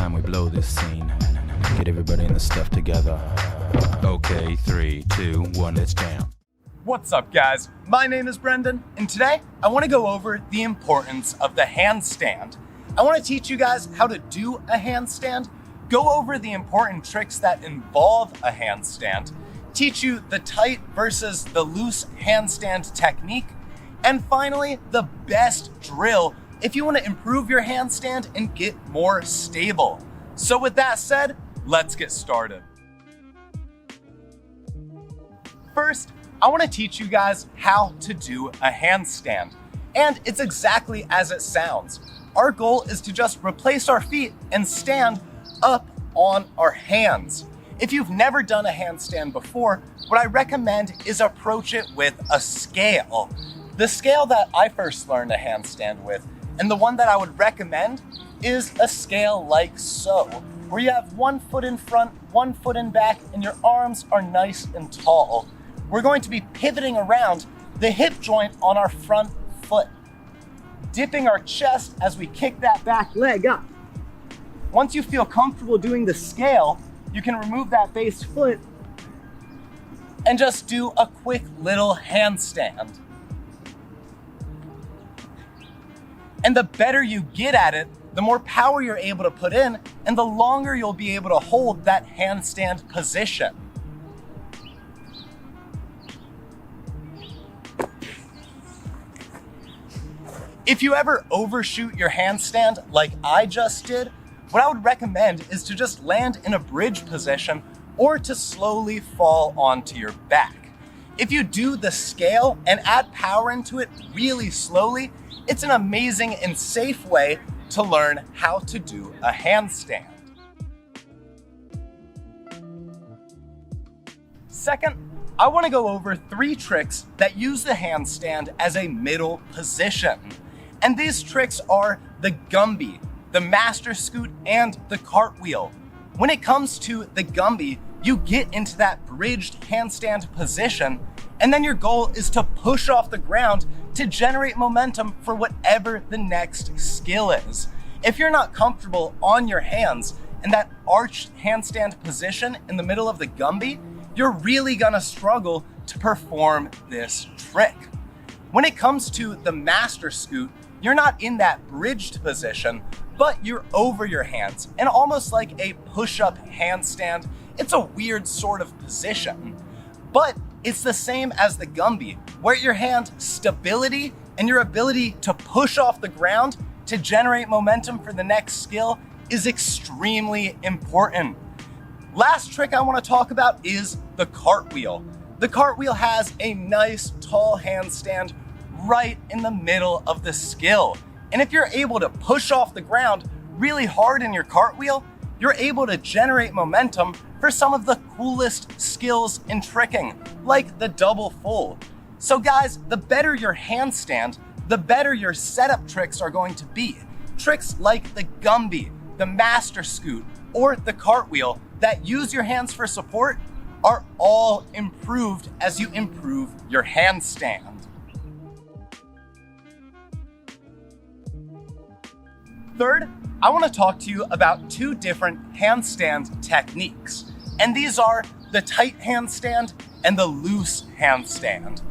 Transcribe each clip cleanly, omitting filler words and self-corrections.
time we blow this scene. Get everybody in the stuff together. Okay, 3, 2, 1, let's jam. What's up, guys? My name is Brendan, and today I want to go over the importance of the handstand. I want to teach you guys how to do a handstand, go over the important tricks that involve a handstand, teach you the tight versus the loose handstand technique, and finally, the best drill if you want to improve your handstand and get more stable. So with that said, let's get started. First, I want to teach you guys how to do a handstand. And it's exactly as it sounds. Our goal is to just replace our feet and stand up on our hands. If you've never done a handstand before, what I recommend is approach it with a scale. The scale that I first learned a handstand with, and the one that I would recommend, is a scale like so, where you have 1 foot in front, 1 foot in back, and your arms are nice and tall. We're going to be pivoting around the hip joint on our front foot, dipping our chest as we kick that back leg up. Once you feel comfortable doing the scale, you can remove that base foot and just do a quick little handstand. And the better you get at it, the more power you're able to put in, and the longer you'll be able to hold that handstand position. If you ever overshoot your handstand like I just did, what I would recommend is to just land in a bridge position or to slowly fall onto your back. If you do the scale and add power into it really slowly, it's an amazing and safe way to learn how to do a handstand. Second, I want to go over 3 tricks that use the handstand as a middle position. And these tricks are the Gumby, the master scoot, and the cartwheel. When it comes to the Gumby, you get into that bridged handstand position, and then your goal is to push off the ground to generate momentum for whatever the next skill is. If you're not comfortable on your hands in that arched handstand position in the middle of the Gumby, you're really gonna struggle to perform this trick. When it comes to the master scoot, you're not in that bridged position, but you're over your hands and almost like a push-up handstand. It's a weird sort of position, but it's the same as the Gumby, where your hand stability and your ability to push off the ground to generate momentum for the next skill is extremely important. Last trick I want to talk about is the cartwheel. The cartwheel has a nice tall handstand right in the middle of the skill. And if you're able to push off the ground really hard in your cartwheel, you're able to generate momentum for some of the coolest skills in tricking, like the double full. So guys, the better your handstand, the better your setup tricks are going to be. Tricks like the Gumby, the master scoot, or the cartwheel that use your hands for support are all improved as you improve your handstand. Third, I want to talk to you about 2 different handstand techniques. And these are the tight handstand and the loose handstand.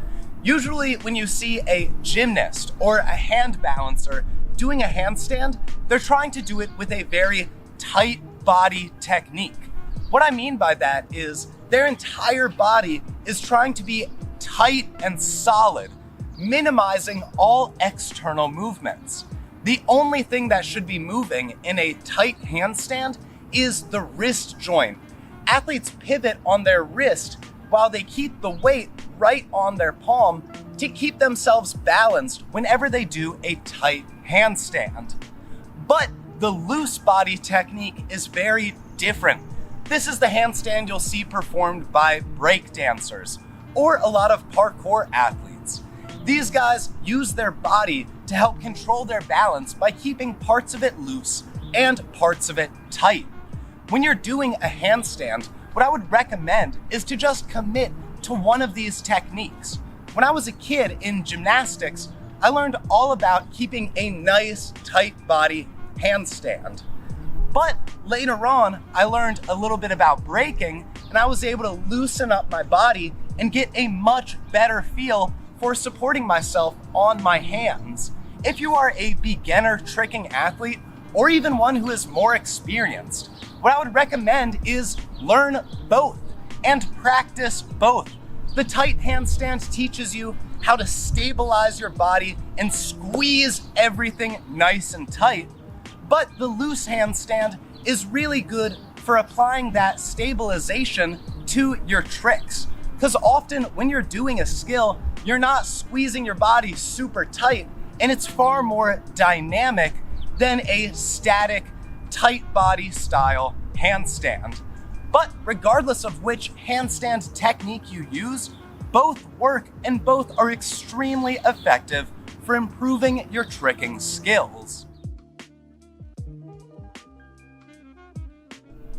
Usually when you see a gymnast or a hand balancer doing a handstand, they're trying to do it with a very tight body technique. What I mean by that is their entire body is trying to be tight and solid, minimizing all external movements. The only thing that should be moving in a tight handstand is the wrist joint. Athletes pivot on their wrist while they keep the weight right on their palm to keep themselves balanced whenever they do a tight handstand. But the loose body technique is very different. This is the handstand you'll see performed by break dancers or a lot of parkour athletes. These guys use their body to help control their balance by keeping parts of it loose and parts of it tight. When you're doing a handstand, what I would recommend is to just commit to one of these techniques. When I was a kid in gymnastics, I learned all about keeping a nice, tight body handstand. But later on, I learned a little bit about braking, and I was able to loosen up my body and get a much better feel for supporting myself on my hands. If you are a beginner tricking athlete, or even one who is more experienced, what I would recommend is learn both and practice both. The tight handstand teaches you how to stabilize your body and squeeze everything nice and tight, but the loose handstand is really good for applying that stabilization to your tricks. Because often when you're doing a skill, you're not squeezing your body super tight, and it's far more dynamic than a static, tight body style handstand. But regardless of which handstand technique you use, both work and both are extremely effective for improving your tricking skills.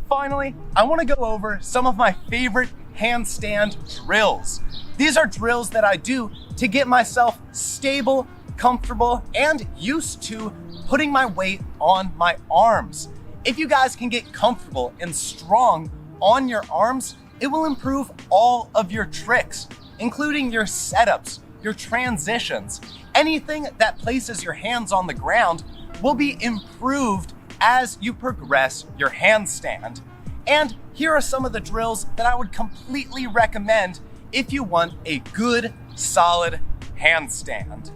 Finally, I want to go over some of my favorite handstand drills. These are drills that I do to get myself stable, comfortable, and used to putting my weight on my arms. If you guys can get comfortable and strong on your arms, it will improve all of your tricks, including your setups, your transitions. Anything that places your hands on the ground will be improved as you progress your handstand. And here are some of the drills that I would completely recommend if you want a good, solid handstand.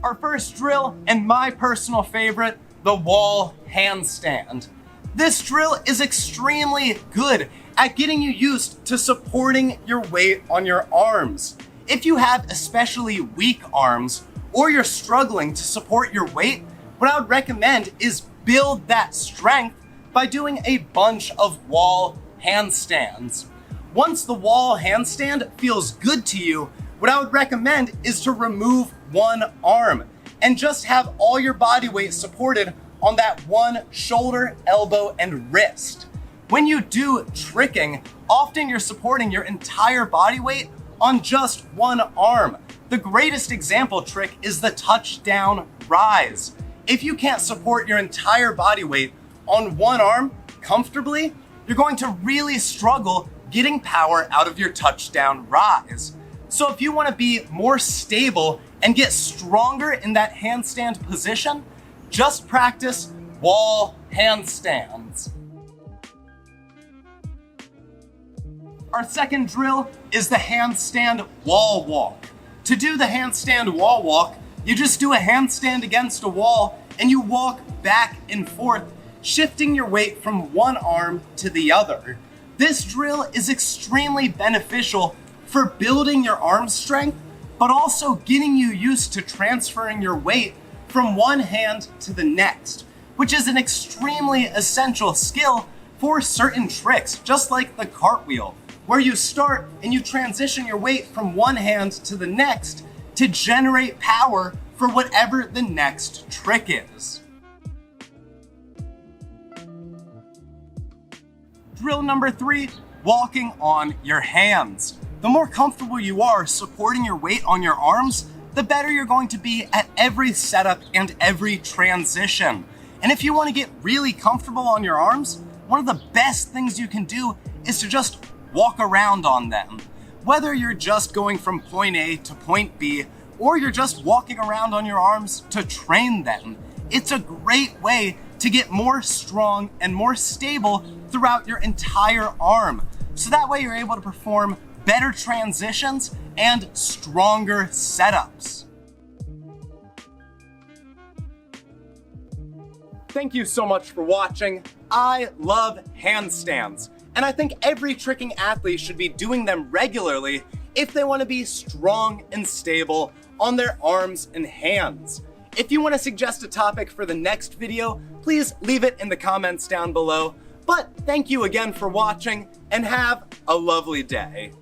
Our first drill, and my personal favorite, the wall handstand. This drill is extremely good at getting you used to supporting your weight on your arms. If you have especially weak arms, or you're struggling to support your weight, what I would recommend is build that strength by doing a bunch of wall handstands. Once the wall handstand feels good to you, what I would recommend is to remove one arm and just have all your body weight supported on that one shoulder, elbow, and wrist. When you do tricking, often you're supporting your entire body weight on just one arm. The greatest example trick is the touchdown rise. If you can't support your entire body weight on one arm comfortably, you're going to really struggle getting power out of your touchdown rise. So if you want to be more stable and get stronger in that handstand position, just practice wall handstands. Our second drill is the handstand wall walk. To do the handstand wall walk, you just do a handstand against a wall and you walk back and forth, shifting your weight from one arm to the other. This drill is extremely beneficial for building your arm strength, but also getting you used to transferring your weight from one hand to the next, which is an extremely essential skill for certain tricks, just like the cartwheel, where you start and you transition your weight from one hand to the next to generate power for whatever the next trick is. Drill number 3, walking on your hands. The more comfortable you are supporting your weight on your arms, the better you're going to be at every setup and every transition. And if you want to get really comfortable on your arms, one of the best things you can do is to just walk around on them. Whether you're just going from point A to point B, or you're just walking around on your arms to train them, it's a great way to get more strong and more stable throughout your entire arm. So that way you're able to perform better transitions and stronger setups. Thank you so much for watching. I love handstands, and I think every tricking athlete should be doing them regularly if they want to be strong and stable on their arms and hands. If you want to suggest a topic for the next video, please leave it in the comments down below. But thank you again for watching, and have a lovely day.